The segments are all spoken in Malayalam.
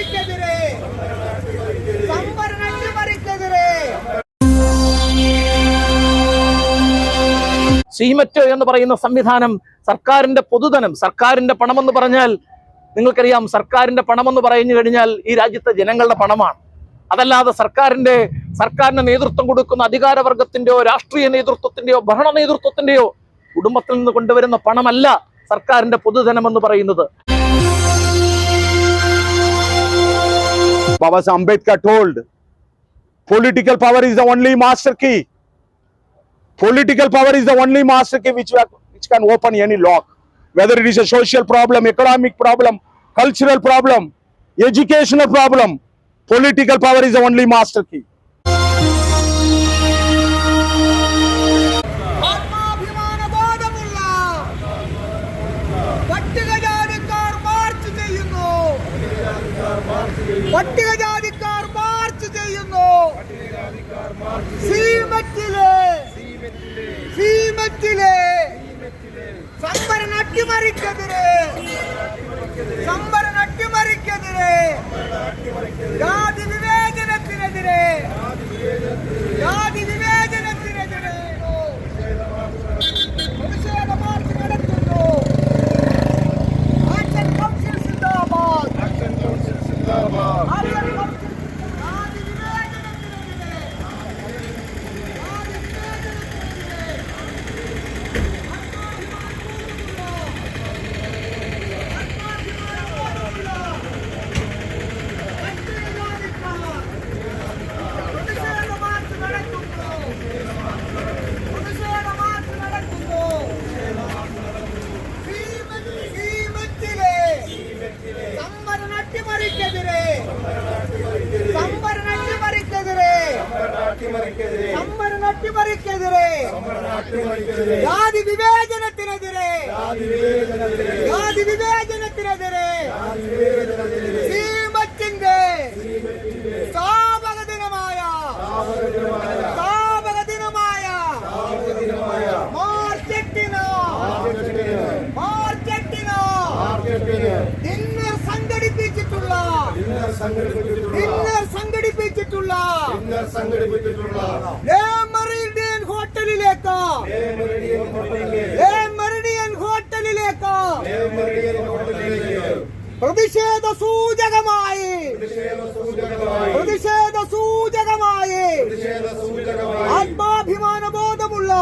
അട്ടിമറിക്കെതിരെ സംവരണ അട്ടിമറിക്കെതിരെ സീമറ്റ് എന്ന് പറയുന്ന സംവിധാനം സർക്കാരിന്റെ പൊതുധനം, സർക്കാരിന്റെ പണമെന്ന് പറഞ്ഞാൽ നിങ്ങൾക്കറിയാം, സർക്കാരിന്റെ പണമെന്ന് പറഞ്ഞു കഴിഞ്ഞാൽ ഈ രാജ്യത്തെ ജനങ്ങളുടെ പണമാണ്. അതല്ലാതെ സർക്കാരിന് നേതൃത്വം കൊടുക്കുന്ന അധികാരവർഗത്തിന്റെയോ രാഷ്ട്രീയ നേതൃത്വത്തിന്റെയോ ഭരണ നേതൃത്വത്തിന്റെയോ കുടുംബത്തിൽ നിന്ന് കൊണ്ടുവരുന്ന പണമല്ല സർക്കാരിന്റെ പൊതുധനം എന്ന് പറയുന്നത്. Baba Ambedkar told, political power is the only master key. Political power is the only master key which can open any lock. Whether it is a social problem, economic problem, cultural problem, educational problem, political power is the only master key. പട്ടികജാതിക്കാർ മാർച്ച് ചെയ്യുന്നു. സീമറ്റിലെ സംവരണ അട്ടിമറിക്കെതിരെ ജാതി വിവേചനത്തിനെതിരെ പ്രതിഷേധ മാർച്ച് നടത്തുന്നു. ആക്ഷൻ കൗൺസിൽ സിന്ദാബാദ്. ജാതി വിവേചനത്തിനെതിരെ സീമറ്റിന്റെ സ്ഥാപക ദിനമായ മാർച്ച് 8 ഡിന്നർ സംഘടിപ്പിച്ചിട്ടുള്ള മെറിഡിയൻ ഹോട്ടലിലേക്ക് പ്രതിഷേധ സൂചകമായി ആത്മാഭിമാന ബോധമുള്ള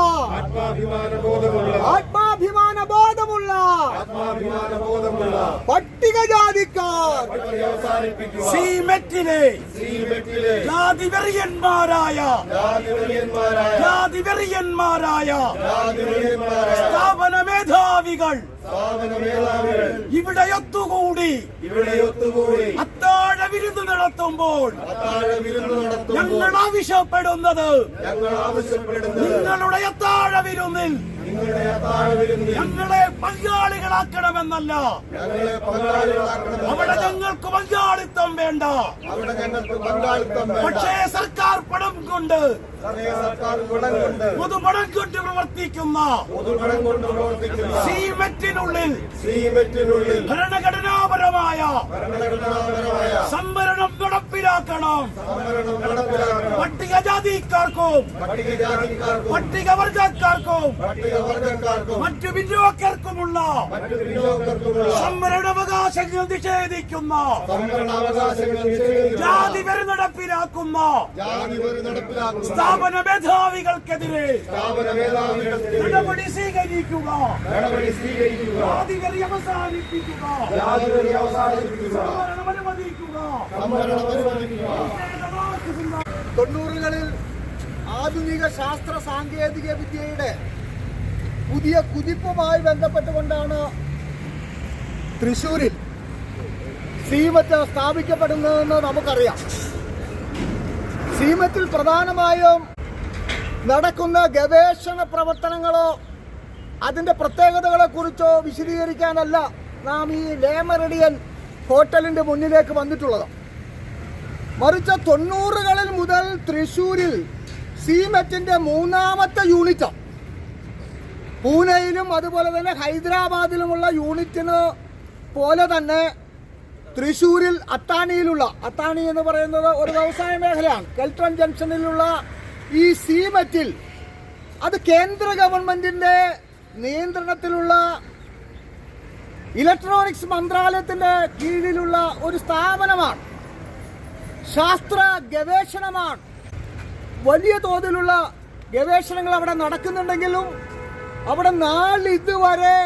പട്ടികജാതിക്കാർ സീമറ്റിലെ ജാതിവെറിയന്മാരായ സ്ഥാപന മേധാവികൾ ഇവിടെ ഒത്തുകൂടി അത്താഴ വിരുന്ന് നടത്തുമ്പോൾ ഞങ്ങൾ ആവശ്യപ്പെടുന്നത് നിങ്ങളുടെ അത്താഴ വിരുന്നിൽ ഞങ്ങളെ പങ്കാളികളാക്കണമെന്നല്ല. അവിടെ ഞങ്ങൾക്ക് പങ്കാളിത്തം വേണ്ട. പക്ഷേ സർക്കാർ പണം കൊണ്ട് പൊതുപണം കൊണ്ട് പ്രവർത്തിക്കുന്ന സീമറ്റിനുള്ളിൽ ഭരണഘടനാപരമായ സംവരണം നടപ്പിലാക്കണം. പട്ടികജാതിക്കാർക്കും പട്ടികവർഗക്കാർക്കും മറ്റു പിന്നോക്കർക്കുമുള്ള സംവരണാവകാശങ്ങൾ നിഷേധിക്കുന്ന ജാതി വെറി നടപ്പിലാക്കുന്ന സ്ഥാപന മേധാവികൾക്കെതിരെ നടപടി സ്വീകരിക്കുക. ജാതി വെറി അവസാനിപ്പിക്കുക. അനുവദിക്കുക. 90കളിൽ ആധുനിക ശാസ്ത്ര സാങ്കേതിക വിദ്യയുടെ പുതിയ കുതിപ്പുമായി ബന്ധപ്പെട്ടുകൊണ്ടാണ് തൃശ്ശൂരിൽ സീമറ്റ് സ്ഥാപിക്കപ്പെടുന്നതെന്ന് നമുക്കറിയാം. സീമറ്റിൽ പ്രധാനമായും നടക്കുന്ന ഗവേഷണ പ്രവർത്തനങ്ങളോ അതിൻ്റെ പ്രത്യേകതകളെക്കുറിച്ചോ വിശദീകരിക്കാനല്ല നാം ഈ ലേ മെറിഡിയൻ ഹോട്ടലിൻ്റെ മുന്നിലേക്ക് വന്നിട്ടുള്ളത്. മറിച്ച് 90കളിൽ മുതൽ തൃശ്ശൂരിൽ സീമറ്റിൻ്റെ 3ാമത്തെ യൂണിറ്റ് പൂനെയിലും അതുപോലെ തന്നെ ഹൈദരാബാദിലുമുള്ള യൂണിറ്റിന് പോലെ തന്നെ തൃശ്ശൂരിൽ അത്താണി എന്ന് പറയുന്നത് ഒരു വ്യവസായ മേഖലയാണ്. കെൽട്രൺ ജംഗ്ഷനിലുള്ള ഈ സീമെറ്റിൽ അത് കേന്ദ്ര ഗവൺമെന്റിന്റെ നിയന്ത്രണത്തിലുള്ള ഇലക്ട്രോണിക്സ് മന്ത്രാലയത്തിന്റെ കീഴിലുള്ള ഒരു സ്ഥാപനമാണ്. ശാസ്ത്ര ഗവേഷണമാണ്. വലിയ തോതിലുള്ള ഗവേഷണങ്ങൾ അവിടെ നടക്കുന്നുണ്ടെങ്കിലും അവിടെ നാളിതുവരെ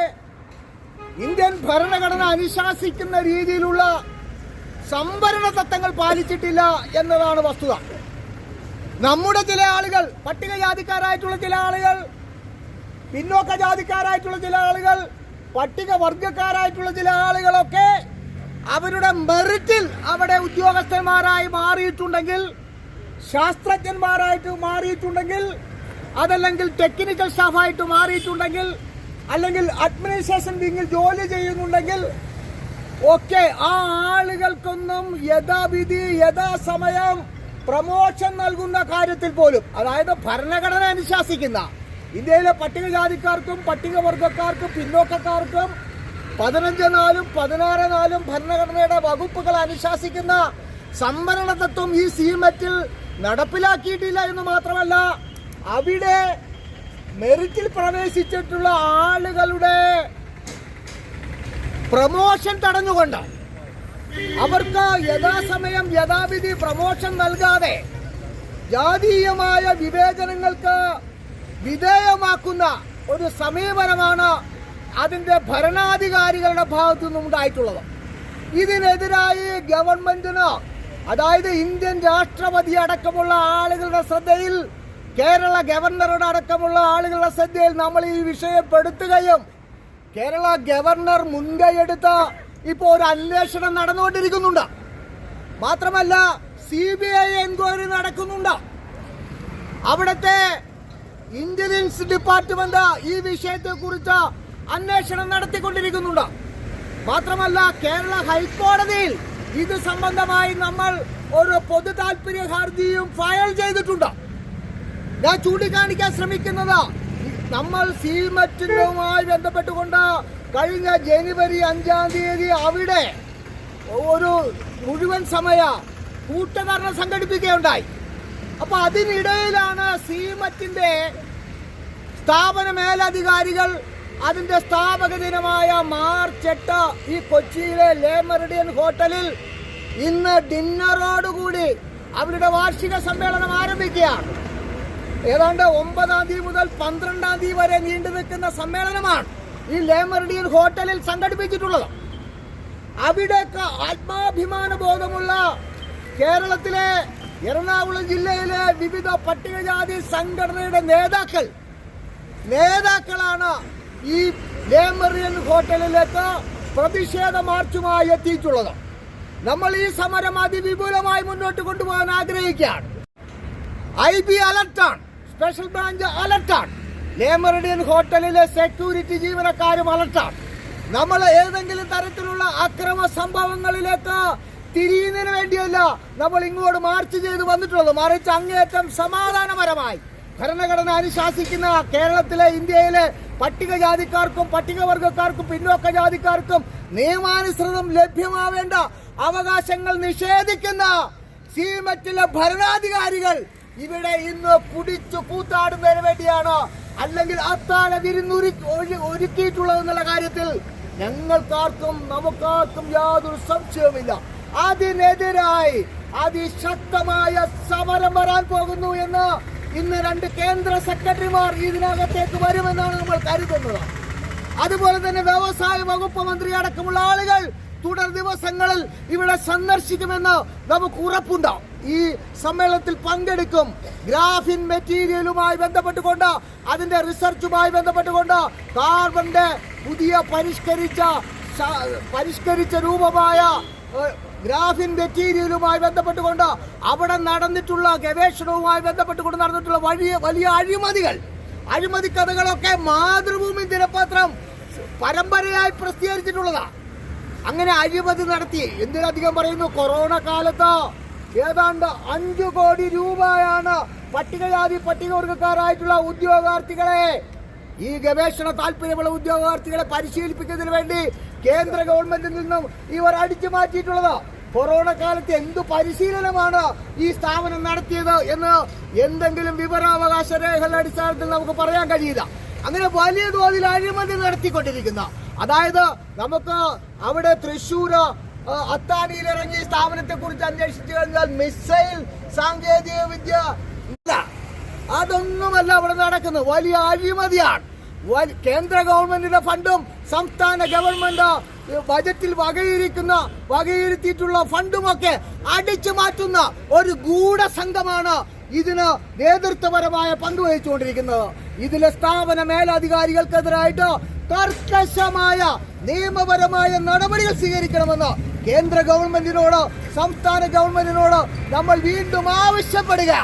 ഇന്ത്യൻ ഭരണഘടന അനുശാസിക്കുന്ന രീതിയിലുള്ള സംവരണ തത്വങ്ങൾ പാലിച്ചിട്ടില്ല എന്നതാണ് വസ്തുത. നമ്മുടെ ചില ആളുകൾ, പട്ടികജാതിക്കാരായിട്ടുള്ള ചില ആളുകൾ, പിന്നോക്ക ജാതിക്കാരായിട്ടുള്ള ചില ആളുകൾ, പട്ടികവർഗക്കാരായിട്ടുള്ള ചില ആളുകളൊക്കെ അവരുടെ മെറിറ്റിൽ അവിടെ ഉദ്യോഗസ്ഥന്മാരായി മാറിയിട്ടുണ്ടെങ്കിൽ, ശാസ്ത്രജ്ഞന്മാരായിട്ട് മാറിയിട്ടുണ്ടെങ്കിൽ, അതല്ലെങ്കിൽ ടെക്നിക്കൽ സ്റ്റാഫായിട്ട് മാറിയിട്ടുണ്ടെങ്കിൽ, അല്ലെങ്കിൽ അഡ്മിനിസ്ട്രേഷൻ വിങ്ങിൽ ജോലി ചെയ്യുന്നുണ്ടെങ്കിൽ ഒക്കെ ആ ആളുകൾക്കൊന്നും യഥാവിധി യഥാസമയം പ്രമോഷൻ നൽകുന്ന കാര്യത്തിൽ പോലും, അതായത് ഭരണഘടന അനുശാസിക്കുന്ന ഇന്ത്യയിലെ പട്ടികജാതിക്കാർക്കും പട്ടികവർഗക്കാർക്കും പിന്നോക്കക്കാർക്കും 15(4) 16(4) ഭരണഘടനയുടെ വകുപ്പുകൾ അനുശാസിക്കുന്ന സംവരണ തത്വം ഈ സീമെറ്റിൽ നടപ്പിലാക്കിയിട്ടില്ല എന്ന് മാത്രമല്ല, അവിടെ മെറിറ്റിൽ പ്രവേശിച്ചിട്ടുള്ള ആളുകളുടെ പ്രമോഷൻ തടഞ്ഞുകൊണ്ട് അവർക്ക് യഥാസമയം യഥാവിധി പ്രമോഷൻ നൽകാതെ ജാതീയമായ വിവേചനങ്ങൾക്ക് വിധേയമാക്കുന്ന ഒരു സമീപനമാണ് അതിന്റെ ഭരണാധികാരികളുടെ ഭാഗത്തു നിന്നും ഉണ്ടായിട്ടുള്ളത്. ഇതിനെതിരായി ഗവൺമെന്റിന്, അതായത് ഇന്ത്യൻ രാഷ്ട്രപതി അടക്കമുള്ള ആളുകളുടെ ശ്രദ്ധയിൽ, കേരള ഗവർണറുടെ അടക്കമുള്ള ആളുകളുടെ ശ്രദ്ധയിൽ നമ്മൾ ഈ വിഷയം പെടുത്തുകയും കേരള ഗവർണർ മുൻകൈയെടുത്ത് ഇപ്പോൾ ഒരു അന്വേഷണം നടന്നുകൊണ്ടിരിക്കുന്നുണ്ട്. മാത്രമല്ല CBI എൻക്വയറി നടക്കുന്നുണ്ട്. അവിടുത്തെ ഇന്റലിജൻസ് ഡിപ്പാർട്ട്മെന്റ് ഈ വിഷയത്തെക്കുറിച്ച് അന്വേഷണം നടത്തിക്കൊണ്ടിരിക്കുന്നുണ്ട്. മാത്രമല്ല കേരള ഹൈക്കോടതിയിൽ ഇത് സംബന്ധമായി നമ്മൾ ഒരു പൊതു താൽപര്യ ഹർജിയും ഫയൽ ചെയ്തിട്ടുണ്ട്. ഞാൻ ചൂണ്ടിക്കാണിക്കാൻ ശ്രമിക്കുന്നത്, നമ്മൾ സീമെറ്റുമായി ബന്ധപ്പെട്ടുകൊണ്ട് കഴിഞ്ഞ ജനുവരി 5-ാം തീയതി അവിടെ ഒരു മുഴുവൻ സമയ കൂട്ടധർണ്ണ സംഘടിപ്പിക്കുകയുണ്ടായി. അപ്പൊ അതിനിടയിലാണ് സീമെറ്റിന്റെ സ്ഥാപന മേലധികാരികൾ അതിന്റെ സ്ഥാപക ദിനമായ മാർച്ച് 8 ഈ കൊച്ചിയിലെ ലേ മെറിഡിയൻ ഹോട്ടലിൽ ഇന്ന് ഡിന്നറോടുകൂടി അവരുടെ വാർഷിക സമ്മേളനം ആരംഭിക്കുകയാണ്. ഏതാണ്ട് 9-ാം തീയതി മുതൽ 12-ാം തീയതി വരെ നീണ്ടു നിൽക്കുന്ന സമ്മേളനമാണ് ഈ ലേ മെറിഡിയൻ ഹോട്ടലിൽ സംഘടിപ്പിച്ചിട്ടുള്ളത്. അവിടേക്ക് ആത്മാഭിമാന ബോധമുള്ള കേരളത്തിലെ എറണാകുളം ജില്ലയിലെ വിവിധ പട്ടികജാതി സംഘടനയുടെ നേതാക്കളാണ് ഈ ലേ മെറിഡിയൻ ഹോട്ടലിലേക്ക് പ്രതിഷേധ മാർച്ചുമായി എത്തിയിട്ടുള്ളത്. നമ്മൾ ഈ സമരം അതിവിപുലമായി മുന്നോട്ട് കൊണ്ടുപോകാൻ ആഗ്രഹിക്കുകയാണ്. IB അലർട്ടാണ്, സ്പെഷ്യൽ ബ്രാഞ്ച് അലർട്ടാണ്, ലേ മെറിഡിയൻ ഹോട്ടലിലെ സെക്യൂരിറ്റി ജീവനക്കാരും അലർട്ടാണ്. നമ്മൾ ഏതെങ്കിലും തരത്തിലുള്ള അക്രമ സംഭവങ്ങളിലേക്ക് തിരിയുന്നതിന് വേണ്ടിയല്ല നമ്മൾ ഇങ്ങോട്ട് മാർച്ച് ചെയ്ത് വന്നിട്ടുള്ളത്. മറിച്ച് അങ്ങേയറ്റം സമാധാനപരമായി ഭരണഘടന അനുശാസിക്കുന്ന കേരളത്തിലെ ഇന്ത്യയിലെ പട്ടികജാതിക്കാർക്കും പട്ടികവർഗക്കാർക്കും പിന്നോക്ക ജാതിക്കാർക്കും നിയമാനുസൃതം ലഭ്യമാവേണ്ട അവകാശങ്ങൾ നിഷേധിക്കുന്ന സീമെറ്റിലെ ഭരണാധികാരികൾ ഇവിടെ ഇന്ന് കുടിച്ചു കൂത്താടുന്നതിന് വേണ്ടിയാണ്, അല്ലെങ്കിൽ അത്താഴ ഒരുക്കിയിട്ടുള്ളതെന്നുള്ള കാര്യത്തിൽ ഞങ്ങൾക്കാർക്കും നമുക്കാർക്കും യാതൊരു സംശയവുമില്ല. അതിനെതിരായി അതിശക്തമായ സമരം വരാൻ പോകുന്നു എന്ന് ഇന്ന് 2 കേന്ദ്ര സെക്രട്ടറിമാർ ഇതിനകത്തേക്ക് വരുമെന്നാണ് നമ്മൾ കരുതുന്നത്. അതുപോലെ തന്നെ വ്യവസായ വകുപ്പ് മന്ത്രി അടക്കമുള്ള ആളുകൾ തുടർ ദിവസങ്ങളിൽ ഇവിടെ സന്ദർശിക്കുമെന്ന് നമുക്ക് ഉറപ്പുണ്ടാവും. ഈ സമ്മേളനത്തിൽ പങ്കെടുക്കും. ഗ്രാഫിൻ മെറ്റീരിയലുമായി ബന്ധപ്പെട്ടുകൊണ്ട്, അതിന്റെ റിസർച്ചുമായി ബന്ധപ്പെട്ടുകൊണ്ട്, കാർബണിന്റെ പുതിയ പരിഷ്കരിച്ച രൂപമായ ഗ്രാഫിൻ മെറ്റീരിയലുമായി ബന്ധപ്പെട്ടുകൊണ്ട് അവിടെ നടന്നിട്ടുള്ള ഗവേഷണവുമായി ബന്ധപ്പെട്ടുകൊണ്ട് നടന്നിട്ടുള്ള വലിയ അഴിമതി കഥകളൊക്കെ മാതൃഭൂമി ദിനപത്രം പരമ്പരയായി പ്രസിദ്ധീകരിച്ചിട്ടുള്ളതാണ്. അങ്ങനെ അഴിമതി നടത്തി എന്തിനധികം പറയുന്നു, കൊറോണ കാലത്ത് ഏതാണ്ട് 5 കോടി രൂപയാണ് പട്ടികജാതി പട്ടികവർഗക്കാരായിട്ടുള്ള ഉദ്യോഗാർത്ഥികളെ ഈ ഗവേഷണ താല്പര്യമുള്ള ഉദ്യോഗാർത്ഥികളെ പരിശീലിപ്പിക്കുന്നതിന് വേണ്ടി കേന്ദ്ര ഗവൺമെന്റിൽ നിന്നും ഇവർ അടിച്ചു മാറ്റിയിട്ടുള്ളത്. കൊറോണ കാലത്ത് എന്തു പരിശീലനമാണ് ഈ സ്ഥാപനം നടത്തിയത് എന്ന് എന്തെങ്കിലും വിവരാവകാശ രേഖകളുടെ അടിസ്ഥാനത്തിൽ നമുക്ക് പറയാൻ കഴിയില്ല. അങ്ങനെ വലിയ തോതിൽ അഴിമതി നടത്തിക്കൊണ്ടിരിക്കുന്ന, അതായത് നമുക്ക് അവിടെ തൃശ്ശൂർ അത്താണിയിൽ ഇറങ്ങി സ്ഥാപനത്തെ കുറിച്ച് അന്വേഷിച്ചു കഴിഞ്ഞാൽ മിസൈൽ സാങ്കേതിക വിദ്യ അതൊന്നുമല്ല അവിടെ നടക്കുന്നത്. വലിയ അഴിമതിയാണ്. കേന്ദ്ര ഗവൺമെന്റിന്റെ ഫണ്ടും സംസ്ഥാന ഗവൺമെന്റ് ബജറ്റിൽ വകയിരുത്തിയിട്ടുള്ള ഫണ്ടുമൊക്കെ അടിച്ചു മാറ്റുന്ന ഒരു ഗൂഢസംഘമാണ് ഇതിന് നേതൃത്വപരമായ പങ്കുവഹിച്ചുകൊണ്ടിരിക്കുന്നത്. ഇതിലെ സ്ഥാപന മേലധികാരികൾക്കെതിരായിട്ട് കർക്കശമായ നിയമപരമായ നടപടികൾ സ്വീകരിക്കണമെന്ന് കേന്ദ്ര ഗവൺമെന്റിനോട് സംസ്ഥാന ഗവൺമെന്റിനോട് നമ്മൾ വീണ്ടും ആവശ്യപ്പെടുക.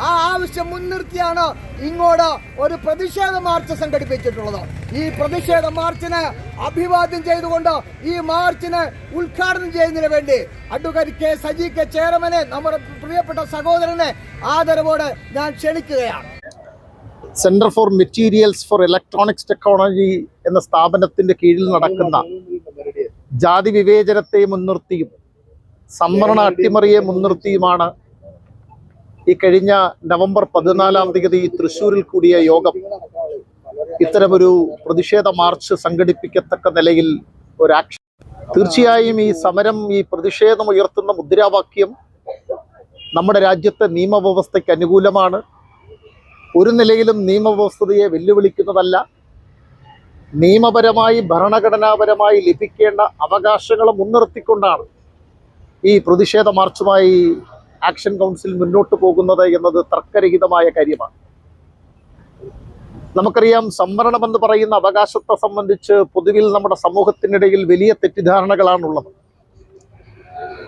ആ ആവശ്യം മുൻനിർത്തിയാണ് ഇങ്ങോട്ട് ഒരു പ്രതിഷേധ മാർച്ച് സംഘടിപ്പിച്ചിട്ടുള്ളത്. ഈ പ്രതിഷേധ മാർച്ചിനെ അഭിവാദ്യം ചെയ്തുകൊണ്ട് ഈ മാർച്ചിനെ ഉദ്ഘാടനം ചെയ്യുന്നതിന് വേണ്ടി അഡ്വക്കേറ്റ് കെ സജി കെ ചെയർമാനെ, നമ്മുടെ പ്രിയപ്പെട്ട സഹോദരനെ ആദരവോടെ ഞാൻ ക്ഷണിക്കുകയാണ്. Centre for materials four electronics technology എന്ന സ്ഥാപനത്തിന്റെ കീഴിൽ നടക്കുന്ന ജാതി വിവേചനത്തെ മുൻനിർത്തിയും സംവരണ അട്ടിമറിയെ മുൻനിർത്തിയുമാണ് ഈ കഴിഞ്ഞ നവംബർ 14 തൃശ്ശൂരിൽ കൂടിയ യോഗം ഇത്തരമൊരു പ്രതിഷേധ മാർച്ച് സംഘടിപ്പിക്കത്തക്ക നിലയിൽ ഒരു ആക്ഷൻ. തീർച്ചയായും ഈ സമരം, ഈ പ്രതിഷേധം ഉയർത്തുന്ന മുദ്രാവാക്യം നമ്മുടെ രാജ്യത്തെ നിയമവ്യവസ്ഥയ്ക്ക് അനുകൂലമാണ്. ഒരു നിലയിലും നിയമവ്യവസ്ഥയെ വെല്ലുവിളിക്കുന്നതല്ല. നിയമപരമായി ഭരണഘടനാപരമായി ലഭിക്കേണ്ട അവകാശങ്ങളെ മുൻനിർത്തിക്കൊണ്ടാണ് ഈ പ്രതിഷേധ മാർച്ചുമായി ആക്ഷൻ കൗൺസിൽ മുന്നോട്ട് പോകുന്നത് എന്നത് തർക്കരഹിതമായ കാര്യമാണ്. നമുക്കറിയാം, സംവരണമെന്ന് പറയുന്ന അവകാശത്തെ സംബന്ധിച്ച് പൊതുവിൽ നമ്മുടെ സമൂഹത്തിനിടയിൽ വലിയ തെറ്റിദ്ധാരണകളാണുള്ളത്.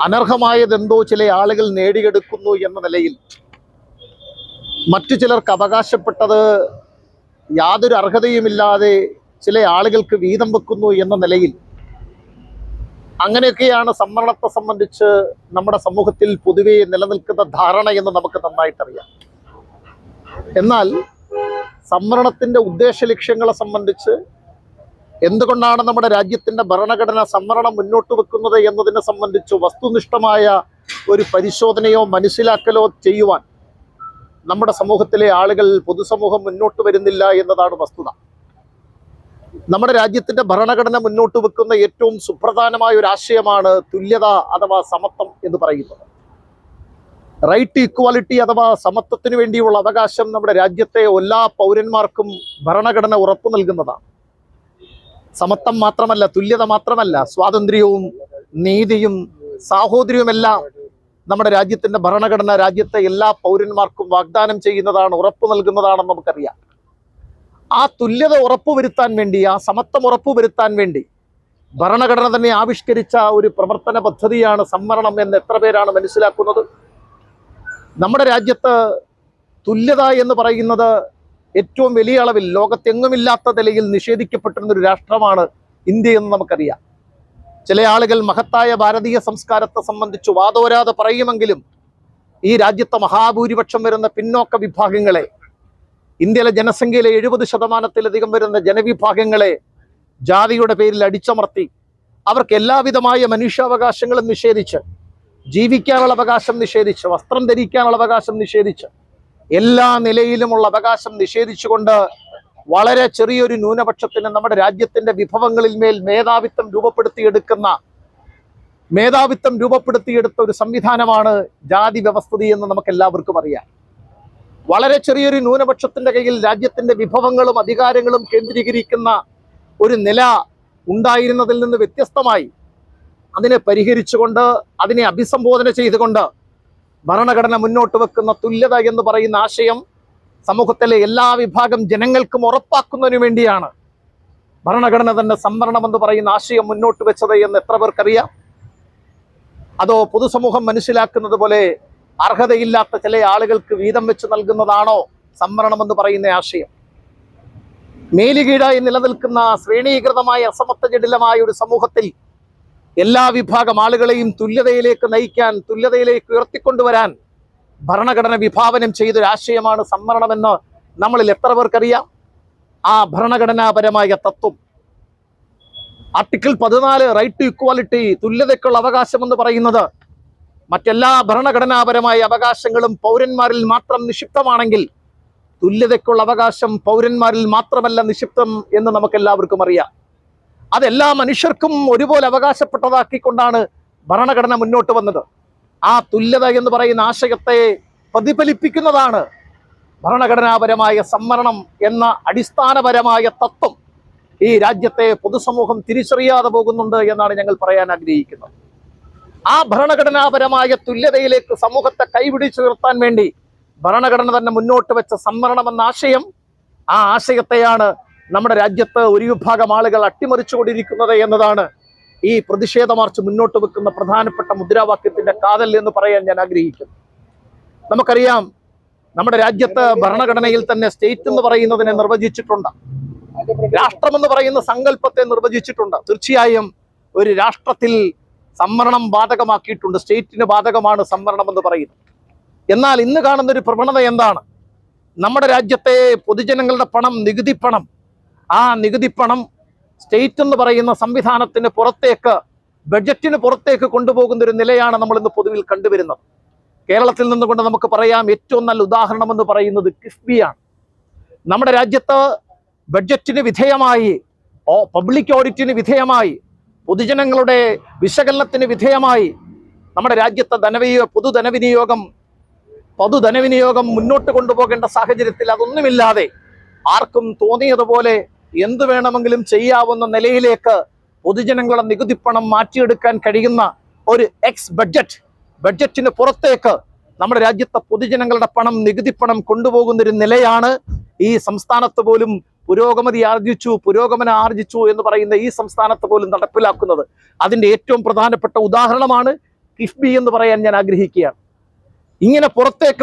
അനർഹമായതെന്തോ ചില ആളുകൾ നേടിയെടുക്കുന്നു എന്ന നിലയിൽ മറ്റു ചിലർക്ക് അവകാശപ്പെട്ടത് യാതൊരു അർഹതയുമില്ലാതെ ചില ആളുകൾക്ക് വീതം വെക്കുന്നു എന്ന നിലയിൽ അങ്ങനെയൊക്കെയാണ് സംവരണത്തെ സംബന്ധിച്ച് നമ്മുടെ സമൂഹത്തിൽ പൊതുവെ നിലനിൽക്കുന്ന ധാരണ എന്ന് നമുക്ക് നന്നായിട്ടറിയാം. എന്നാൽ സംവരണത്തിന്റെ ഉദ്ദേശ ലക്ഷ്യങ്ങളെ സംബന്ധിച്ച് എന്തുകൊണ്ടാണ് നമ്മുടെ രാജ്യത്തിന്റെ ഭരണഘടന സംവരണം മുന്നോട്ട് വെക്കുന്നത് എന്നതിനെ സംബന്ധിച്ച് വസ്തുനിഷ്ഠമായ ഒരു പരിശോധനയോ മനസ്സിലാക്കലോ ചെയ്യുവാൻ നമ്മുടെ സമൂഹത്തിലെ ആളുകൾ, പൊതുസമൂഹം മുന്നോട്ട് വരുന്നില്ല എന്നതാണ് വസ്തുത. നമ്മുടെ രാജ്യത്തിന്റെ ഭരണഘടന മുന്നോട്ട് വെക്കുന്ന ഏറ്റവും സുപ്രധാനമായ ഒരു ആശയമാണ് തുല്യത അഥവാ സമത്വം എന്ന് പറയുന്നത്. റൈറ്റ് ടു ഇക്വാലിറ്റി അഥവാ സമത്വത്തിന് വേണ്ടിയുള്ള അവകാശം നമ്മുടെ രാജ്യത്തെ എല്ലാ പൗരന്മാർക്കും ഭരണഘടന ഉറപ്പു നൽകുന്നതാണ്. സമത്വം മാത്രമല്ല, തുല്യത മാത്രമല്ല, സ്വാതന്ത്ര്യവും നീതിയും സാഹോദര്യവുമെല്ലാം നമ്മുടെ രാജ്യത്തിന്റെ ഭരണഘടന രാജ്യത്തെ എല്ലാ പൗരന്മാർക്കും വാഗ്ദാനം ചെയ്യുന്നതാണ്, ഉറപ്പു നൽകുന്നതാണെന്ന് നമുക്കറിയാം. ആ തുല്യത ഉറപ്പുവരുത്താൻ വേണ്ടി, ആ സമത്വം ഉറപ്പുവരുത്താൻ വേണ്ടി ഭരണഘടന തന്നെ ആവിഷ്കരിച്ച ഒരു പ്രവർത്തന പദ്ധതിയാണ് സംവരണം എന്ന് എത്ര പേരാണ് മനസ്സിലാക്കുന്നത്? നമ്മുടെ രാജ്യത്ത് തുല്യത എന്ന് പറയുന്നത് ഏറ്റവും വലിയ അളവിൽ ലോകത്തെങ്ങുമില്ലാത്ത നിലയിൽ നിഷേധിക്കപ്പെട്ടിരുന്ന ഒരു രാഷ്ട്രമാണ് ഇന്ത്യ എന്ന് നമുക്കറിയാം. ചില ആളുകൾ മഹത്തായ ഭാരതീയ സംസ്കാരത്തെ സംബന്ധിച്ച് വാദോരാതെ പറയുമെങ്കിലും ഈ രാജ്യത്തെ മഹാഭൂരിപക്ഷം വരുന്ന പിന്നോക്ക വിഭാഗങ്ങളെ, ഇന്ത്യയിലെ ജനസംഖ്യയിലെ 70% വരുന്ന ജനവിഭാഗങ്ങളെ ജാതിയുടെ പേരിൽ അടിച്ചമർത്തി അവർക്ക് എല്ലാവിധമായ മനുഷ്യാവകാശങ്ങളും നിഷേധിച്ച്, ജീവിക്കാനുള്ള അവകാശം നിഷേധിച്ച്, വസ്ത്രം ധരിക്കാനുള്ള അവകാശം നിഷേധിച്ച്, എല്ലാ നിലയിലുമുള്ള അവകാശം നിഷേധിച്ചുകൊണ്ട് വളരെ ചെറിയൊരു ന്യൂനപക്ഷത്തിന് നമ്മുടെ രാജ്യത്തിന്റെ വിഭവങ്ങളിൽ മേൽ മേധാവിത്വം രൂപപ്പെടുത്തിയെടുത്ത ഒരു സംവിധാനമാണ് ജാതി വ്യവസ്ഥിതി എന്ന് നമുക്ക് എല്ലാവർക്കും അറിയാം. വളരെ ചെറിയൊരു ന്യൂനപക്ഷത്തിന്റെ കയ്യിൽ രാജ്യത്തിന്റെ വിഭവങ്ങളും അധികാരങ്ങളും കേന്ദ്രീകരിക്കുന്ന ഒരു നില ഉണ്ടായിരുന്നതിൽ നിന്ന് വ്യത്യസ്തമായി അതിനെ പരിഹരിച്ചുകൊണ്ട്, അതിനെ അഭിസംബോധന ചെയ്തുകൊണ്ട് ഭരണഘടന മുന്നോട്ട് വെക്കുന്ന തുല്യത എന്ന് പറയുന്ന ആശയം സമൂഹത്തിലെ എല്ലാ വിഭാഗം ജനങ്ങൾക്കും ഉറപ്പാക്കുന്നതിന് വേണ്ടിയാണ് ഭരണഘടന തന്നെ സംവരണം എന്ന് പറയുന്ന ആശയം മുന്നോട്ട് വെച്ചത് എന്ന് എത്ര പേർക്കറിയാം? അതോ പൊതുസമൂഹം മനസ്സിലാക്കുന്നത് പോലെ അർഹതയില്ലാത്ത ചില ആളുകൾക്ക് വീതം വെച്ച് നൽകുന്നതാണോ സംവരണം എന്ന് പറയുന്ന ആശയം? മേലുകീഴായി നിലനിൽക്കുന്ന ശ്രേണീകൃതമായ അസമത്വ ജടിലമായ ഒരു സമൂഹത്തിൽ എല്ലാ വിഭാഗം ആളുകളെയും തുല്യതയിലേക്ക് നയിക്കാൻ, തുല്യതയിലേക്ക് ഉയർത്തിക്കൊണ്ടുവരാൻ ഭരണഘടന വിഭാവനം ചെയ്തൊരാശയമാണ് സംവരണമെന്ന് നമ്മളിൽ എത്ര പേർക്കറിയാം? ആ ഭരണഘടനാപരമായ തത്വം. ആർട്ടിക്കിൾ 14 റൈറ്റ് ടു ഇക്വാലിറ്റി, തുല്യതയ്ക്കുള്ള അവകാശം എന്ന് പറയുന്നത് മറ്റെല്ലാ ഭരണഘടനാപരമായ അവകാശങ്ങളും പൗരന്മാരിൽ മാത്രം നിക്ഷിപ്തമാണെങ്കിൽ തുല്യതയ്ക്കുള്ള അവകാശം പൗരന്മാരിൽ മാത്രമല്ല നിക്ഷിപ്തം എന്ന് നമുക്കെല്ലാവർക്കും അറിയാം. അതെല്ലാ മനുഷ്യർക്കും ഒരുപോലെ അവകാശപ്പെട്ടതാക്കിക്കൊണ്ടാണ് ഭരണഘടന മുന്നോട്ട് വന്നത്. ആ തുല്യത എന്ന് പറയുന്ന ആശയത്തെ പ്രതിഫലിപ്പിക്കുന്നതാണ് ഭരണഘടനാപരമായ സംവരണം എന്ന അടിസ്ഥാനപരമായ തത്വം. ഈ രാജ്യത്തെ പൊതുസമൂഹം തിരിച്ചറിയാതെ പോകുന്നുണ്ട് എന്നാണ് ഞങ്ങൾ പറയാൻ ആഗ്രഹിക്കുന്നത്. ആ ഭരണഘടനാപരമായ തുല്യതയിലേക്ക് സമൂഹത്തെ കൈപിടിച്ചു നിർത്താൻ വേണ്ടി ഭരണഘടന തന്നെ മുന്നോട്ട് വെച്ച സംവരണം എന്ന ആശയം, ആ ആശയത്തെയാണ് നമ്മുടെ രാജ്യത്ത് ഒരു വിഭാഗം ആളുകൾ അട്ടിമറിച്ചുകൊണ്ടിരിക്കുന്നത് എന്നതാണ് ഈ പ്രതിഷേധ മാർച്ച് മുന്നോട്ട് വെക്കുന്ന പ്രധാനപ്പെട്ട മുദ്രാവാക്യത്തിന്റെ കാതൽ എന്ന് പറയാൻ ഞാൻ ആഗ്രഹിക്കുന്നു. നമുക്കറിയാം, നമ്മുടെ രാജ്യത്ത് ഭരണഘടനയിൽ തന്നെ സ്റ്റേറ്റ് എന്ന് പറയുന്നതിനെ നിർവചിച്ചിട്ടുണ്ട്, രാഷ്ട്രമെന്ന് പറയുന്ന സങ്കല്പത്തെ നിർവചിച്ചിട്ടുണ്ട്. തീർച്ചയായും ഒരു രാഷ്ട്രത്തിൽ സംവരണം ബാധകമാക്കിയിട്ടുണ്ട്, സ്റ്റേറ്റിന് ബാധകമാണ് സംവരണം എന്ന് പറയുന്നത്. എന്നാൽ ഇന്ന് കാണുന്ന ഒരു പ്രവണത എന്താണ്? നമ്മുടെ രാജ്യത്തെ പൊതുജനങ്ങളുടെ പണം, നികുതി പണം, ആ നികുതി പണം സ്റ്റേറ്റ് എന്ന് പറയുന്ന സംവിധാനത്തിന് പുറത്തേക്ക്, ബഡ്ജറ്റിന് പുറത്തേക്ക് കൊണ്ടുപോകുന്ന ഒരു നിലയാണ് നമ്മൾ ഇന്ന് പൊതുവിൽ കണ്ടുവരുന്നത്. കേരളത്തിൽ നിന്നുകൊണ്ട് നമുക്ക് പറയാം, ഏറ്റവും നല്ല ഉദാഹരണം എന്ന് പറയുന്നത് കിഫ്ബിയാണ്. നമ്മുടെ രാജ്യത്ത് ബഡ്ജറ്റിന് വിധേയമായി, പബ്ലിക് ഓഡിറ്റിന് വിധേയമായി, പൊതുജനങ്ങളുടെ വിശകലനത്തിന് വിധേയമായി നമ്മുടെ രാജ്യത്തെ പൊതുധനവിനിയോഗം മുന്നോട്ട് കൊണ്ടുപോകേണ്ട സാഹചര്യത്തിൽ അതൊന്നുമില്ലാതെ ആർക്കും തോന്നിയതുപോലെ എന്ത് വേണമെങ്കിലും ചെയ്യാവുന്ന നിലയിലേക്ക് പൊതുജനങ്ങളുടെ നികുതിപ്പണം മാറ്റിയെടുക്കാൻ കഴിയുന്ന ഒരു ബഡ്ജറ്റിന് പുറത്തേക്ക് നമ്മുടെ രാജ്യത്തെ പൊതുജനങ്ങളുടെ പണം, നികുതിപ്പണം കൊണ്ടുപോകുന്നൊരു നിലയാണ് ഈ സംസ്ഥാനത്ത് പോലും പുരോഗമനം ആർജിച്ചു എന്ന് പറയുന്ന ഈ സംസ്ഥാനത്ത് പോലും നടപ്പിലാക്കുന്നത്. അതിന്റെ ഏറ്റവും പ്രധാനപ്പെട്ട ഉദാഹരണമാണ് കിഫ്ബി എന്ന് പറയാൻ ഞാൻ ആഗ്രഹിക്കുകയാണ്. ഇങ്ങനെ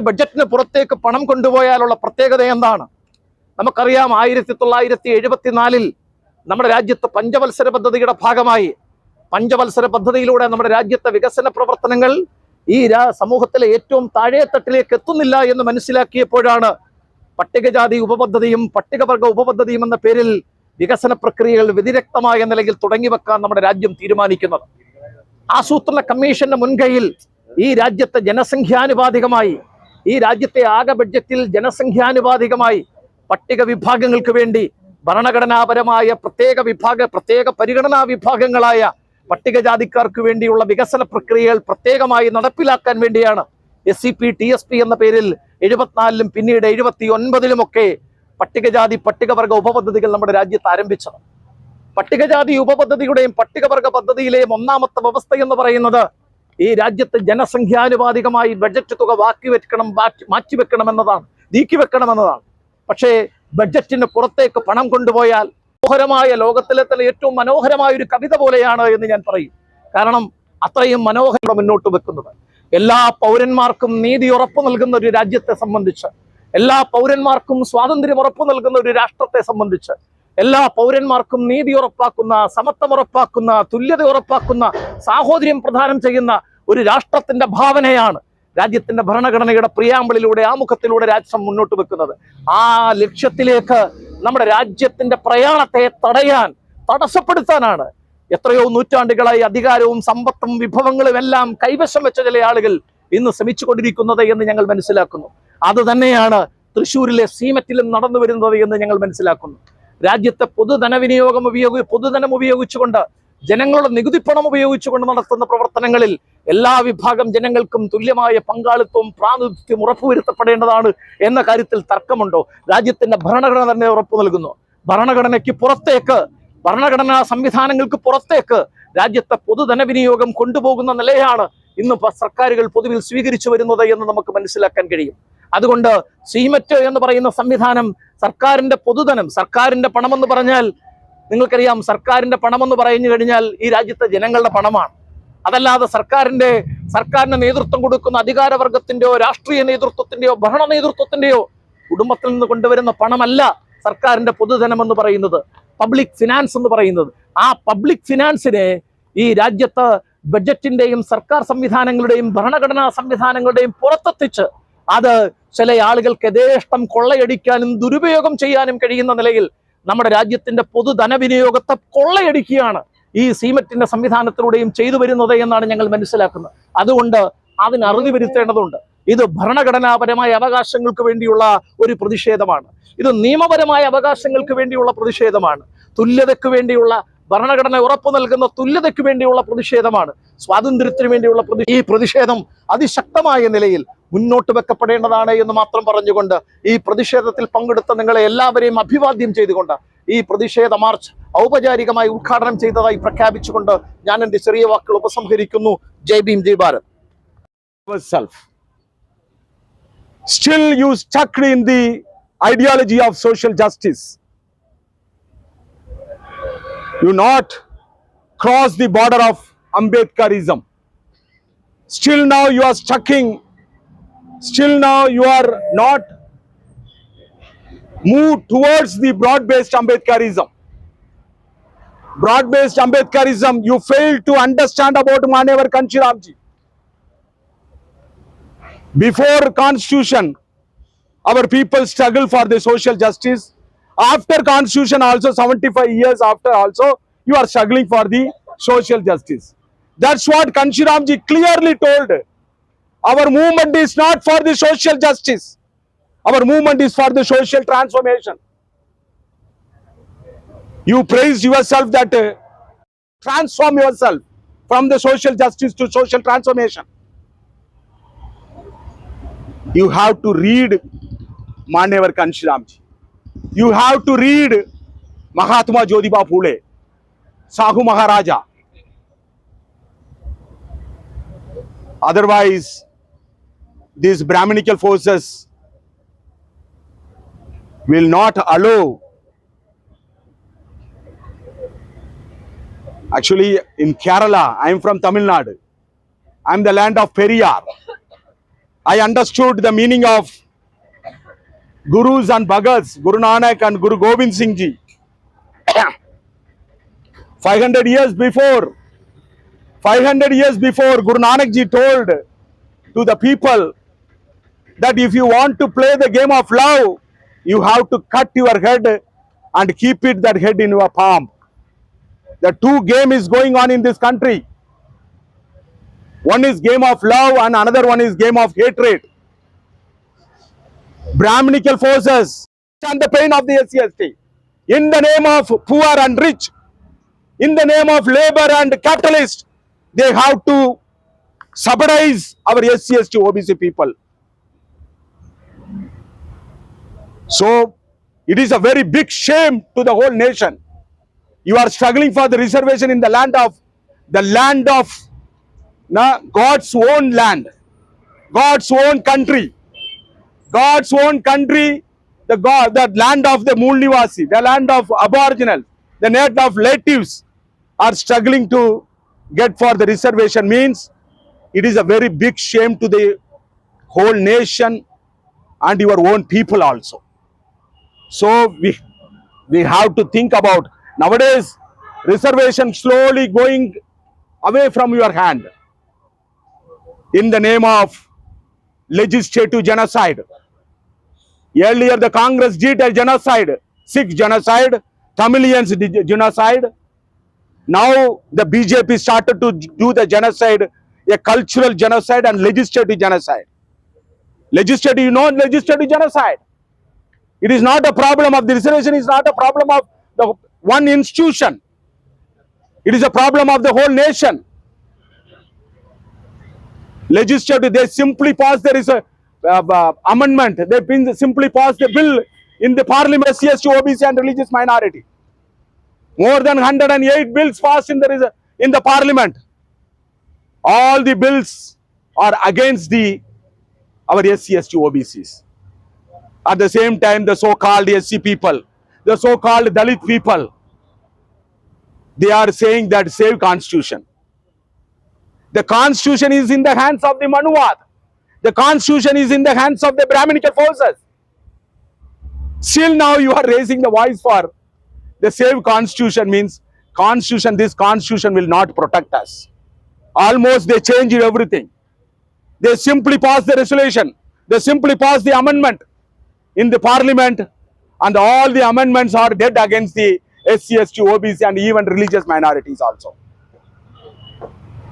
ബഡ്ജറ്റിന് പുറത്തേക്ക് പണം കൊണ്ടുപോയാലുള്ള പ്രത്യേകത എന്താണ്? നമുക്കറിയാം, 1974 നമ്മുടെ രാജ്യത്ത് പഞ്ചവത്സര പദ്ധതിയുടെ ഭാഗമായി, പഞ്ചവത്സര പദ്ധതിയിലൂടെ നമ്മുടെ രാജ്യത്തെ വികസന പ്രവർത്തനങ്ങൾ ഈ സമൂഹത്തിലെ ഏറ്റവും താഴെത്തട്ടിലേക്ക് എത്തുന്നില്ല എന്ന് മനസ്സിലാക്കിയപ്പോഴാണ് പട്ടികജാതി ഉപപദ്ധതിയും പട്ടികവർഗ ഉപപദ്ധതിയും എന്ന പേരിൽ വികസന പ്രക്രിയകൾ വ്യതിരക്തമായ നിലയിൽ തുടങ്ങിവെക്കാൻ നമ്മുടെ രാജ്യം തീരുമാനിക്കുന്നത്. ആസൂത്രണ കമ്മീഷന്റെ മുൻകൈയിൽ ഈ രാജ്യത്തെ ജനസംഖ്യാനുപാതികമായി, ഈ രാജ്യത്തെ ആകെ ബഡ്ജറ്റിൽ ജനസംഖ്യാനുപാതികമായി പട്ടിക വിഭാഗങ്ങൾക്ക് വേണ്ടി ഭരണഘടനാപരമായ പ്രത്യേക പരിഗണനാ വിഭാഗങ്ങളായ പട്ടികജാതിക്കാർക്ക് വേണ്ടിയുള്ള വികസന പ്രക്രിയകൾ പ്രത്യേകമായി നടപ്പിലാക്കാൻ വേണ്ടിയാണ് SCP TSP എന്ന പേരിൽ 74-ലും പിന്നീട് 79-ലുമൊക്കെ പട്ടികജാതി പട്ടികവർഗ ഉപപദ്ധതികൾ നമ്മുടെ രാജ്യത്ത് ആരംഭിച്ചത്. പട്ടികജാതി ഉപപദ്ധതിയുടെയും പട്ടികവർഗ പദ്ധതിയിലെയും ഒന്നാമത്തെ വ്യവസ്ഥ എന്ന് പറയുന്നത് ഈ രാജ്യത്ത് ജനസംഖ്യാനുപാതികമായി ബഡ്ജറ്റ് തുക നീക്കിവെക്കണമെന്നതാണ്. പക്ഷേ ബഡ്ജറ്റിന് പുറത്തേക്ക് പണം കൊണ്ടുപോയാൽ ലോകത്തിലെ തന്നെ ഏറ്റവും മനോഹരമായ ഒരു കവിത പോലെയാണ് എന്ന് ഞാൻ പറയും. കാരണം അത്രയും മനോഹരം മുന്നോട്ട് വെക്കുന്നത്. എല്ലാ പൗരന്മാർക്കും നീതി ഉറപ്പു നൽകുന്ന ഒരു രാജ്യത്തെ സംബന്ധിച്ച്, എല്ലാ പൗരന്മാർക്കും സ്വാതന്ത്ര്യം ഉറപ്പു നൽകുന്ന ഒരു രാഷ്ട്രത്തെ സംബന്ധിച്ച്, എല്ലാ പൗരന്മാർക്കും നീതി ഉറപ്പാക്കുന്ന, സമത്വം ഉറപ്പാക്കുന്ന, തുല്യത ഉറപ്പാക്കുന്ന, സാഹോദര്യം പ്രദാനം ചെയ്യുന്ന ഒരു രാഷ്ട്രത്തിന്റെ ഭാവനയാണ് രാജ്യത്തിന്റെ ഭരണഘടനയുടെ പ്രിയാമ്പിളിലൂടെ, ആമുഖത്തിലൂടെ രാഷ്ട്രം മുന്നോട്ട് വെക്കുന്നത്. ആ ലക്ഷ്യത്തിലേക്ക് നമ്മുടെ രാജ്യത്തിന്റെ പ്രയാണത്തെ തടസ്സപ്പെടുത്താനാണ് എത്രയോ നൂറ്റാണ്ടുകളായി അധികാരവും സമ്പത്തും വിഭവങ്ങളും എല്ലാം കൈവശം വെച്ച ചില ആളുകൾ ഇന്ന് ശ്രമിച്ചുകൊണ്ടിരിക്കുന്നത് എന്ന് ഞങ്ങൾ മനസ്സിലാക്കുന്നു. അത് തന്നെയാണ് തൃശ്ശൂരിലെ സീമറ്റിലും നടന്നു വരുന്നത് എന്ന് ഞങ്ങൾ മനസ്സിലാക്കുന്നു. രാജ്യത്തെ പൊതുധനം ഉപയോഗിച്ചുകൊണ്ട്, ജനങ്ങളുടെ നികുതിപ്പണം ഉപയോഗിച്ചുകൊണ്ട് നടത്തുന്ന പ്രവർത്തനങ്ങളിൽ എല്ലാ വിഭാഗം ജനങ്ങൾക്കും തുല്യമായ പങ്കാളിത്തവും പ്രാതിനിധ്യവും ഉറപ്പുവരുത്തപ്പെടേണ്ടതാണ് എന്ന കാര്യത്തിൽ തർക്കമുണ്ടോ? രാജ്യത്തിന്റെ ഭരണഘടന തന്നെ ഉറപ്പു നൽകുന്നു. ഭരണഘടനാ സംവിധാനങ്ങൾക്ക് പുറത്തേക്ക് രാജ്യത്തെ പൊതുധനവിനിയോഗം കൊണ്ടുപോകുന്ന നിലയാണ് ഇന്ന് സർക്കാരുകൾ പൊതുവിൽ സ്വീകരിച്ചു വരുന്നത് എന്ന് നമുക്ക് മനസ്സിലാക്കാൻ കഴിയും. അതുകൊണ്ട് സീമറ്റ് എന്ന് പറയുന്ന സംവിധാനം സർക്കാരിന്റെ പൊതുധനം, സർക്കാരിന്റെ പണമെന്ന് പറഞ്ഞാൽ നിങ്ങൾക്കറിയാം, സർക്കാരിന്റെ പണമെന്ന് പറഞ്ഞു കഴിഞ്ഞാൽ ഈ രാജ്യത്തെ ജനങ്ങളുടെ പണമാണ്. അതല്ലാതെ സർക്കാരിന് നേതൃത്വം കൊടുക്കുന്ന അധികാരവർഗത്തിന്റെയോ രാഷ്ട്രീയ നേതൃത്വത്തിന്റെയോ ഭരണ നേതൃത്വത്തിന്റെയോ കുടുംബത്തിൽ നിന്ന് കൊണ്ടുവരുന്ന പണമല്ല സർക്കാരിന്റെ പൊതുധനം എന്ന് പറയുന്നത്, പബ്ലിക് ഫിനാൻസ് എന്ന് പറയുന്നത്. ആ പബ്ലിക് ഫിനാൻസിനെ ഈ രാജ്യത്ത് ബഡ്ജറ്റിന്റെയും സർക്കാർ സംവിധാനങ്ങളുടെയും ഭരണഘടനാ സംവിധാനങ്ങളുടെയും പുറത്തെത്തിച്ച് അത് ചില ആളുകൾക്ക് യഥേഷ്ടം കൊള്ളയടിക്കാനും ദുരുപയോഗം ചെയ്യാനും കഴിയുന്ന നിലയിൽ നമ്മുടെ രാജ്യത്തിന്റെ പൊതു ധനവിനിയോഗത്തെ കൊള്ളയടിക്കുകയാണ് ഈ സീമറ്റിന്റെ സംവിധാനത്തിലൂടെയും ചെയ്തു വരുന്നത് എന്നാണ് ഞങ്ങൾ മനസ്സിലാക്കുന്നത്. അതുകൊണ്ട് അതിന് അറുതി വരുത്തേണ്ടതുണ്ട്. ഇത് ഭരണഘടനാപരമായ അവകാശങ്ങൾക്ക് വേണ്ടിയുള്ള ഒരു പ്രതിഷേധമാണ്. ഇത് നിയമപരമായ അവകാശങ്ങൾക്ക് വേണ്ടിയുള്ള പ്രതിഷേധമാണ്. തുല്യതയ്ക്ക് വേണ്ടിയുള്ള, ഭരണഘടന ഉറപ്പു നൽകുന്ന തുല്യതയ്ക്ക് വേണ്ടിയുള്ള പ്രതിഷേധമാണ്. സ്വാതന്ത്ര്യത്തിന് വേണ്ടിയുള്ള ഈ പ്രതിഷേധം അതിശക്തമായ നിലയിൽ മുന്നോട്ട് വെക്കപ്പെടേണ്ടതാണ് എന്ന് മാത്രം പറഞ്ഞുകൊണ്ട് ഈ പ്രതിഷേധത്തിൽ പങ്കെടുത്ത നിങ്ങളെ എല്ലാവരെയും അഭിവാദ്യം ചെയ്തുകൊണ്ട് ഈ പ്രതിഷേധ മാർച്ച് ഔപചാരികമായി ഉദ്ഘാടനം ചെയ്തതായി പ്രഖ്യാപിച്ചുകൊണ്ട് ഞാൻ എൻ്റെ ചെറിയ വാക്കുകൾ ഉപസംഹരിക്കുന്നു. ജയ് ഭീം, ജയ് Bharat. Still you stuck in the ideology of social justice. You not cross the border of Ambedkarism. Still now you are still now you are not moved towards the broad-based Ambedkarism. Broad-based Ambedkarism, you failed to understand about Manevar Kanshiramji. Before Constitution, our people struggle for the social justice. After Constitution also, 75 years after also, you are struggling for the social justice. That's what Kanshiramji clearly told. Our movement is not for the social justice. Our movement is for the social transformation. You praise yourself that transform yourself from the social justice to social transformation. You have to read Manevar Kanshiramji. You have to read Mahatma Jyotiba Phule, Sahu Maharaja. Otherwise, these Brahminical forces will not allow. Actually, in Kerala, I am from Tamil Nadu. I am the land of Periyar. I understood the meaning of Gurus and Bhagats, Guru Nanak and Guru Gobind Singh Ji. 500 years before, Guru Nanak Ji told to the people that if you want to play the game of love, you have to cut your head and keep that head in your palm. The two game is going on in this country. One is game of love and another one is game of hatred. Brahminical forces and the pain of the SC/ST in the name of poor and rich, in the name of labor and capitalist, they have to subsidize our SC/ST OBC people. So it is a very big shame to the whole nation. You are struggling for the reservation in the land of God's own land, God's own country, the land of the Mool Nivasi, the land of Aboriginal, the land of natives are struggling to get for the reservation. Means it is a very big shame to the whole nation and your own people also. So we have to think about nowadays reservation slowly going away from your hand in the name of legislative genocide. Earlier the Congress did a genocide, Sikh genocide, Tamilians did genocide. Now the BJP started to do the genocide, a cultural genocide and legislative genocide. Legislative, legislative genocide. It is not a problem of the reservation, is not a problem of the one institution. It is a problem of the whole nation. Legislative, they simply pass, there is a amendment, they simply pass the bill in the parliament, SC/ST, OBC and religious minority. More than 108 bills passed in the parliament. All the bills are against our SC/ST OBCs. At the same time, the so-called SC people, the so-called Dalit people, they are saying that save Constitution. The Constitution is in the hands of the Manuwad. The Constitution is in the hands of the Brahminical forces. Still now you are raising the voice for the save Constitution. Means Constitution, this Constitution will not protect us. Almost they changed everything. They simply passed the resolution. They simply passed the amendment in the parliament and all the amendments are dead against the SC, ST, OBC and even religious minorities also.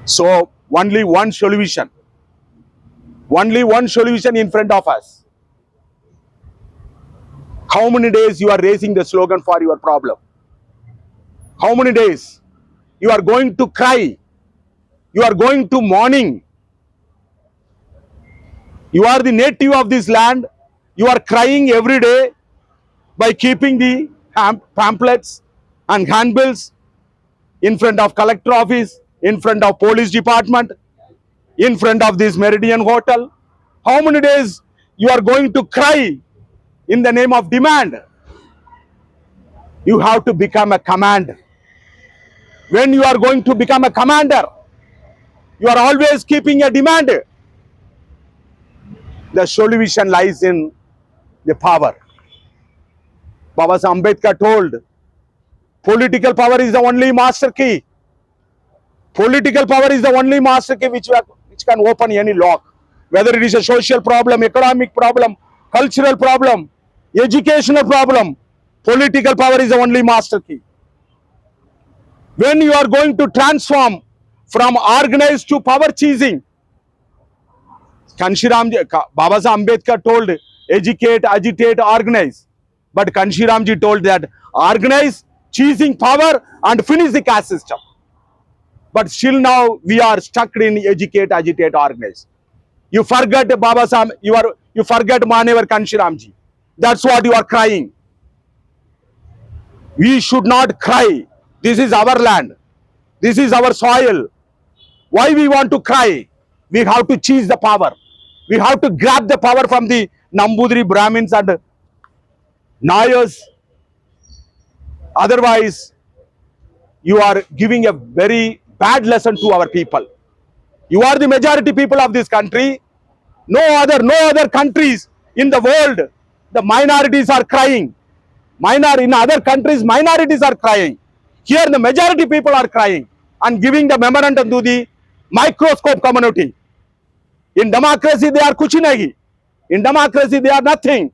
So only one solution in front of us. How many days you are raising the slogan for your problem? How many days? You are going to cry. You are going to mourning. You are the native of this land. You are crying every day by keeping the pamphlets and handbills in front of collector office, in front of police department, in front of this Meridian Hotel. How many days you are going to cry in the name of demand? You have to become a command. When you are going to become a commander, you are always keeping a demand. The solution lies in the power. Baba Saheb Ambedkar told, political power is the only master key. Political power is the only master key which can open any lock. Whether it is a social problem, economic problem, cultural problem, educational problem, political power is the only master key. When you are going to transform from organized to power chasing, Baba Saheb Ambedkar told, educate, agitate, organize. But Kanshiramji told that organize, chasing power and finish the caste system. But still now we are stuck in educate, agitate, organize. You forget Baba Saheb, you forget Manevar Kanshiramji. That's what you are crying. We should not cry. This is our land. This is our soil. Why we want to cry? We have to seize the power. We have to grab the power from the Nambudiri Brahmins and Nayars. Otherwise, you are giving a very bad lesson to our people. You are the majority people of this country. No other countries in the world, the minorities are crying. In other countries, minorities are crying. Here, the majority people are crying and giving the memorandum to the microscope community. In democracy, they are kuch nahi. In democracy, they are nothing.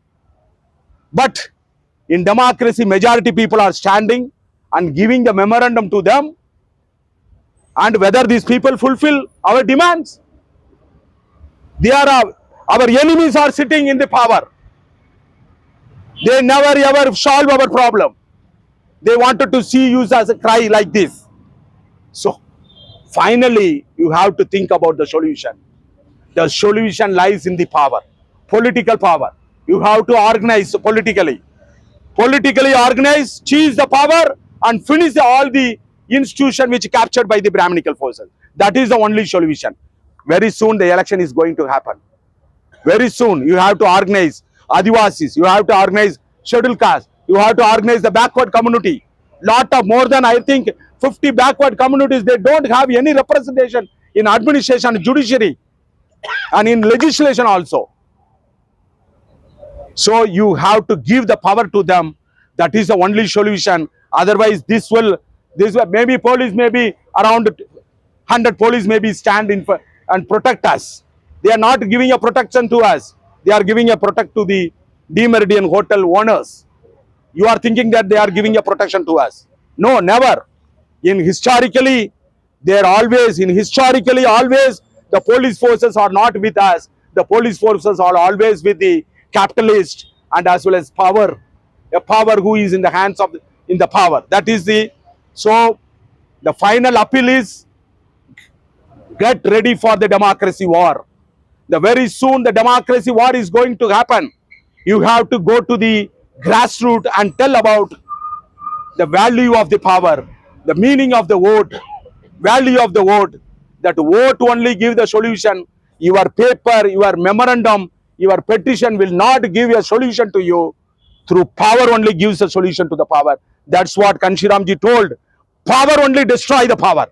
But in democracy, majority people are standing and giving the memorandum to them. And whether these people fulfill our demands, our enemies are sitting in the power. They never ever solve our problem. They wanted to see you as a cry like this. So finally, you have to think about the solution. The solution lies in the power, political power. You have to organize politically. Politically organize, seize the power and finish all the institution which captured by the Brahminical forces. That is the only solution. Very soon the election is going to happen. Very soon you have to organize Adivasis, you have to organize scheduled caste, you have to organize the backward community. Lot of more than I think 50 backward communities, they don't have any representation in administration, judiciary and in legislation also. So you have to give the power to them. That is the only solution. Otherwise this will maybe police, maybe around 100 police maybe stand in and protect us. They are not giving a protection to us. They are giving a protect to the Meridian Hotel owners. You are thinking that they are giving a protection to us. No, never. Historically, always the police forces are not with us. The police forces are always with the capitalist and as well as power. A power who is in the hands of in the power. That is so the final appeal is get ready for the democracy war. Very soon the democracy war is going to happen. You have to go to the grassroots and tell about the value of the power, the meaning of the vote, value of the vote. That vote only give the solution. Your paper, your memorandum, your petition will not give a solution to you. Through power only gives a solution to the power. That's what Kanshiramji told. Power only destroy the power.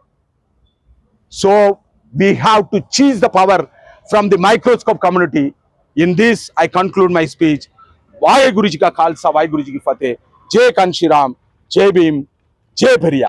So we have to seize the power from the microscope community. In this, I conclude my speech. Vaheguru Ji ka Khalsa, Vaheguru Ji ki Fateh. Jai Kanshiram, Jai Bhim, Jai Bhariya.